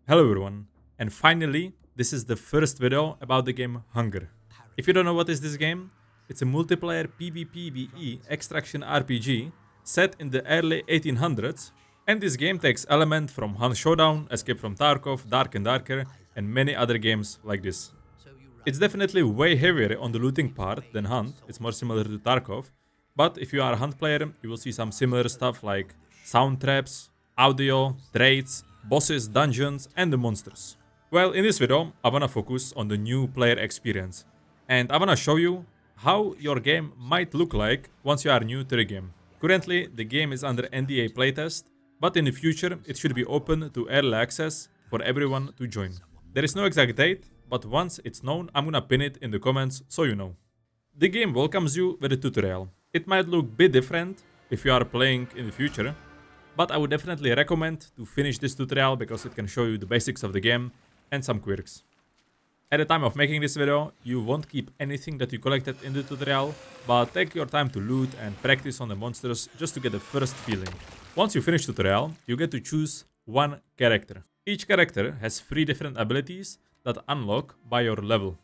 Hello everyone, and finally, this is the first video about the game Hunger. If you don't know what is this game, it's a multiplayer PvPvE extraction RPG set in the early 1800s, and this game takes elements from Hunt Showdown, Escape from Tarkov, Dark and Darker, and many other games like this. It's definitely way heavier on the looting part than Hunt, it's more similar to Tarkov, but if you are a Hunt player, you will see some similar stuff like sound traps, audio, traits, bosses, dungeons, and the monsters. Well, in this video, I wanna focus on the new player experience, and I wanna show you how your game might look like once you are new to the game. Currently, the game is under NDA playtest, but in the future, it should be open to early access for everyone to join. There is no exact date, but once it's known, I'm gonna pin it in the comments so you know. The game welcomes you with a tutorial. It might look a bit different if you are playing in the future, but I would definitely recommend to finish this tutorial because it can show you the basics of the game and some quirks. At the time of making this video, you won't keep anything that you collected in the tutorial, but take your time to loot and practice on the monsters just to get the first feeling. Once you finish tutorial, you get to choose one character. Each character has 3 different abilities that unlock by your level.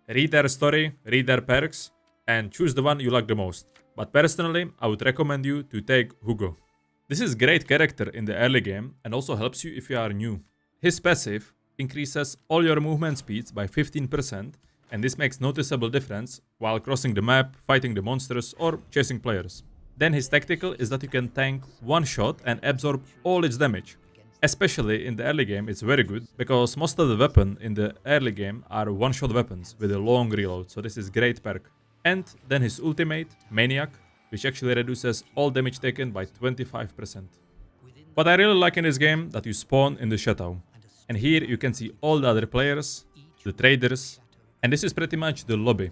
Read their story, read their perks, and choose the one you like the most. But personally, I would recommend you to take Hugo. This is a great character in the early game and also helps you if you are new. His passive increases all your movement speeds by 15%, and this makes noticeable difference while crossing the map, fighting the monsters, or chasing players. Then his tactical is that you can tank one shot and absorb all its damage. Especially in the early game, it's very good because most of the weapons in the early game are one-shot weapons with a long reload, so this is great perk. And then his ultimate, Maniac, which actually reduces all damage taken by 25%. What I really like in this game that you spawn in the Chateau. And here you can see all the other players, the traders, and this is pretty much the lobby.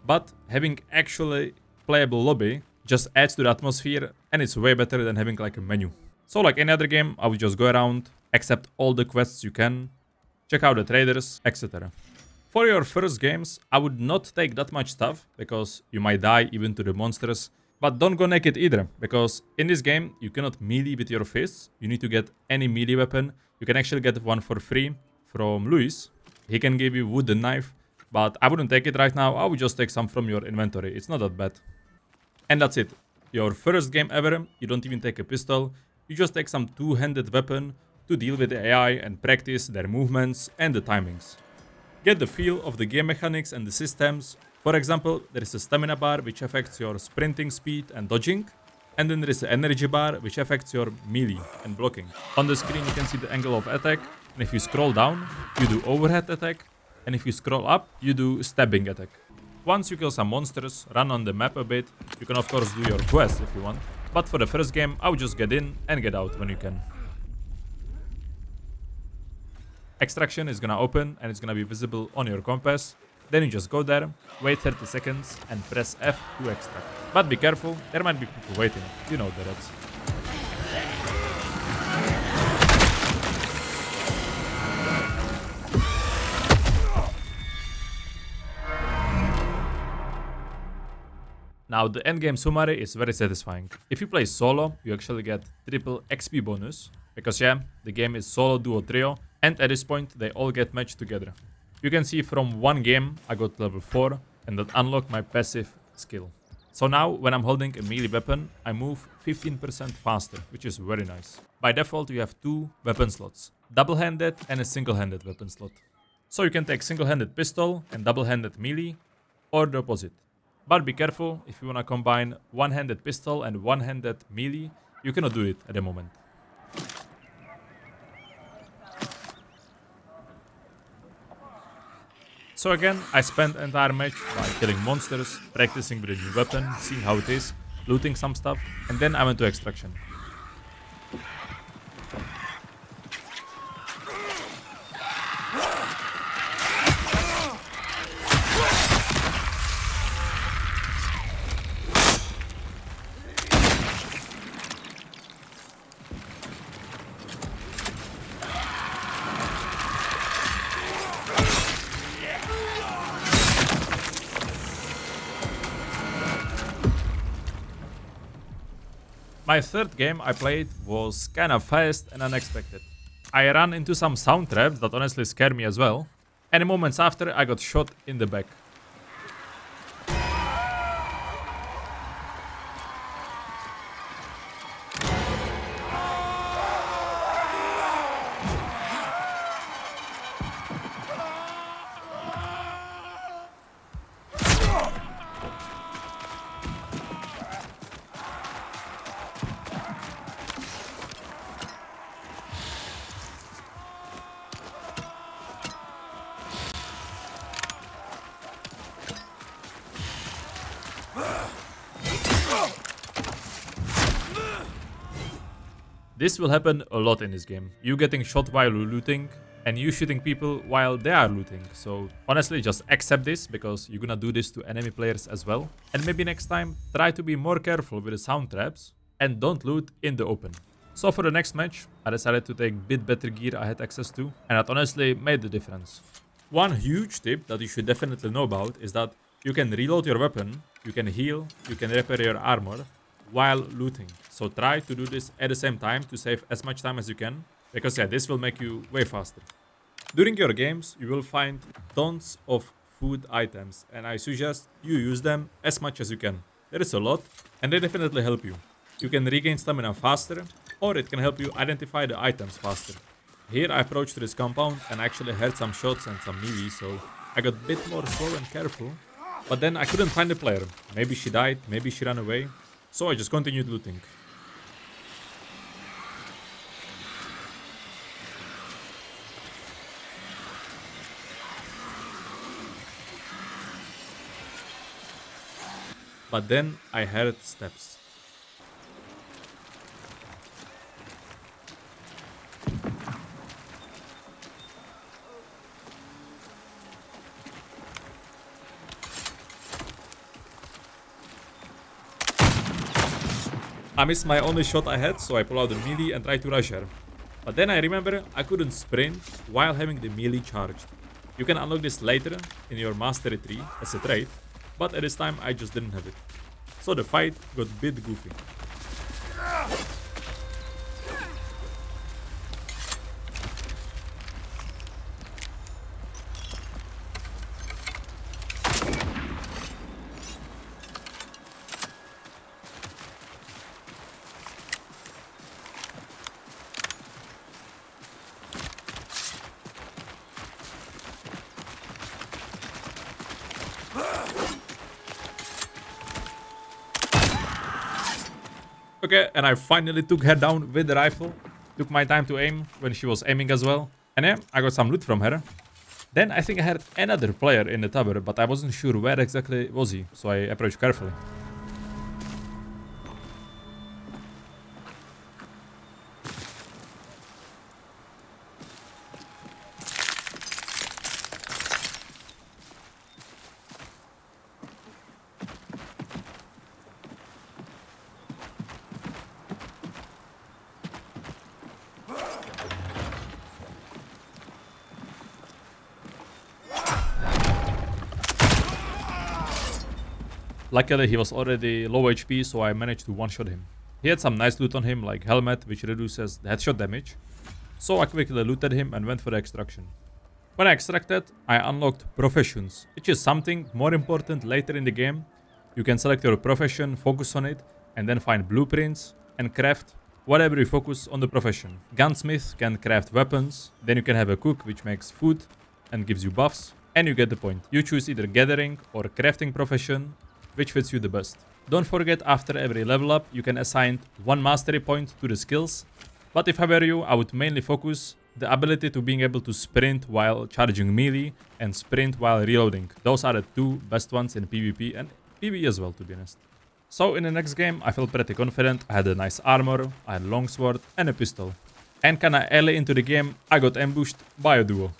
But having actually playable lobby just adds to the atmosphere, and it's way better than having like a menu. So like any other game, I would just go around, accept all the quests you can, check out the traders, etc. For your first games, I would not take that much stuff because you might die even to the monsters. But don't go naked either, because in this game, you cannot melee with your fists. You need to get any melee weapon. You can actually get one for free from Luis. He can give you wooden knife, but I wouldn't take it right now. I would just take some from your inventory. It's not that bad. And that's it. Your first game ever, you don't even take a pistol. You just take some two-handed weapon to deal with the AI and practice their movements and the timings. Get the feel of the game mechanics and the systems. For example, there is a stamina bar which affects your sprinting speed and dodging, and then there is an energy bar which affects your melee and blocking. On the screen you can see the angle of attack, and if you scroll down, you do overhead attack, and if you scroll up, you do stabbing attack. Once you kill some monsters, run on the map a bit, you can of course do your quest if you want, but for the first game, I would just get in and get out when you can. Extraction is gonna open and it's gonna be visible on your compass. Then you just go there, wait 30 seconds and press F to extract. But be careful, there might be people waiting, you know the reds. Now the endgame summary is very satisfying. If you play solo, you actually get triple XP bonus, because yeah, the game is solo, duo, trio, and at this point they all get matched together. You can see from one game I got level 4 and that unlocked my passive skill. So now when I'm holding a melee weapon, I move 15% faster, which is very nice. By default you have 2 weapon slots, double-handed and a single-handed weapon slot. So you can take single-handed pistol and double-handed melee, or the opposite. But be careful, if you wanna combine one-handed pistol and one-handed melee, you cannot do it at the moment. So again, I spent the entire match by killing monsters, practicing with a new weapon, seeing how it is, looting some stuff, and then I went to extraction. My third game I played was kinda fast and unexpected. I ran into some sound traps that honestly scared me as well. And moments after, I got shot in the back. This will happen a lot in this game. You getting shot while looting, and you shooting people while they are looting. So honestly, just accept this, because you're gonna do this to enemy players as well. And maybe next time, try to be more careful with the sound traps, and don't loot in the open. So for the next match, I decided to take a bit better gear I had access to, and that honestly made the difference. One huge tip that you should definitely know about is that you can reload your weapon, you can heal, you can repair your armor while looting. So try to do this at the same time to save as much time as you can, because yeah, this will make you way faster. During your games, you will find tons of food items, and I suggest you use them as much as you can. There is a lot, and they definitely help you. You can regain stamina faster, or it can help you identify the items faster. Here I approached this compound and actually heard some shots and some melee, so I got a bit more slow and careful. But then I couldn't find the player. Maybe she died, maybe she ran away. So I just continued looting. But then I heard steps. I missed my only shot I had, so I pull out the melee and try to rush her. But then I remember I couldn't sprint while having the melee charged. You can unlock this later in your mastery tree as a trait, but at this time I just didn't have it. So the fight got a bit goofy. Okay, and I finally took her down with the rifle. Took my time to aim when she was aiming as well. And yeah, I got some loot from her. Then I think I had another player in the tower, but I wasn't sure where exactly was he, so I approached carefully. Luckily, he was already low HP, so I managed to one-shot him. He had some nice loot on him, like helmet, which reduces the headshot damage. So I quickly looted him and went for the extraction. When I extracted, I unlocked professions, which is something more important later in the game. You can select your profession, focus on it, and then find blueprints and craft whatever you focus on the profession. Gunsmith can craft weapons, then you can have a cook, which makes food and gives you buffs, and you get the point. You choose either gathering or crafting profession, which fits you the best. Don't forget, after every level up, you can assign one mastery point to the skills. But if I were you, I would mainly focus the ability to being able to sprint while charging melee and sprint while reloading. Those are the two best ones in PvP and PvE as well, to be honest. So in the next game, I felt pretty confident. I had a nice armor, I had a longsword and a pistol. And kinda early into the game, I got ambushed by a duo.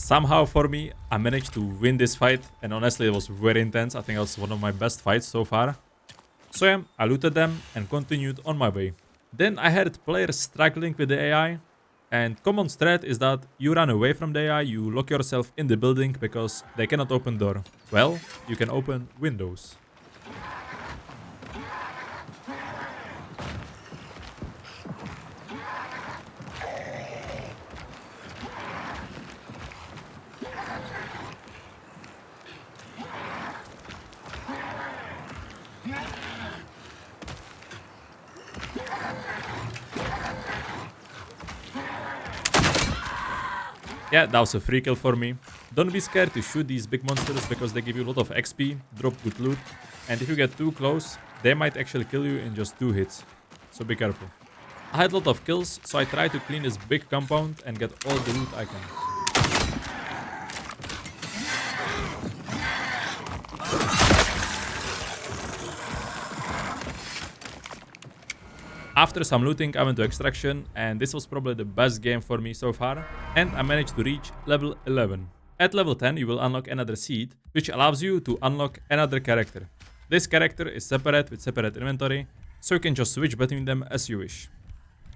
Somehow for me, I managed to win this fight, and honestly it was very intense. I think it was one of my best fights so far. So yeah, I looted them and continued on my way. Then I had players struggling with the AI, and common thread is that you run away from the AI, you lock yourself in the building because they cannot open door. Well, you can open windows. Yeah, that was a free kill for me. Don't be scared to shoot these big monsters because they give you a lot of XP, drop good loot, and if you get too close, they might actually kill you in just 2 hits. So be careful. I had a lot of kills, so I tried to clean this big compound and get all the loot I can. After some looting, I went to extraction, and this was probably the best game for me so far, and I managed to reach level 11. At level 10, you will unlock another seed, which allows you to unlock another character. This character is separate with separate inventory, so you can just switch between them as you wish.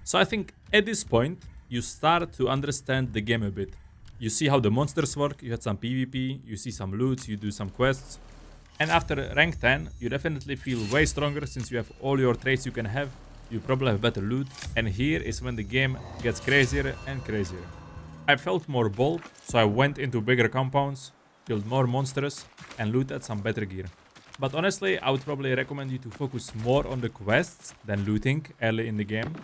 So I think at this point, you start to understand the game a bit. You see how the monsters work, you had some PvP, you see some loots, you do some quests. And after rank 10, you definitely feel way stronger since you have all your traits you can have. You probably have better loot, and here is when the game gets crazier and crazier. I felt more bold, so I went into bigger compounds, killed more monsters, and looted some better gear. But honestly, I would probably recommend you to focus more on the quests than looting early in the game,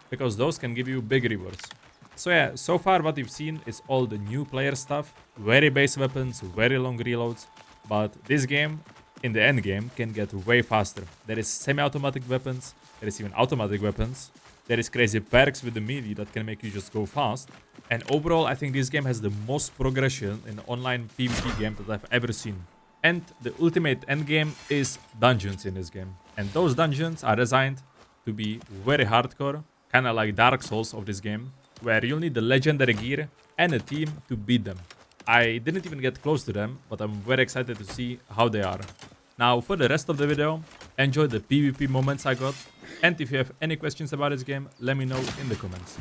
because those can give you big rewards. So yeah, so far what you've seen is all the new player stuff, very base weapons, very long reloads, but this game, in the end game, can get way faster. There is semi-automatic weapons, there is even automatic weapons, there is crazy perks with the melee that can make you just go fast, and overall I think this game has the most progression in an online PvP game that I've ever seen. And the ultimate endgame is dungeons in this game, and those dungeons are designed to be very hardcore, kinda like Dark Souls of this game, where you'll need the legendary gear and a team to beat them. I didn't even get close to them, but I'm very excited to see how they are. Now, for the rest of the video, enjoy the PvP moments I got, and if you have any questions about this game, let me know in the comments.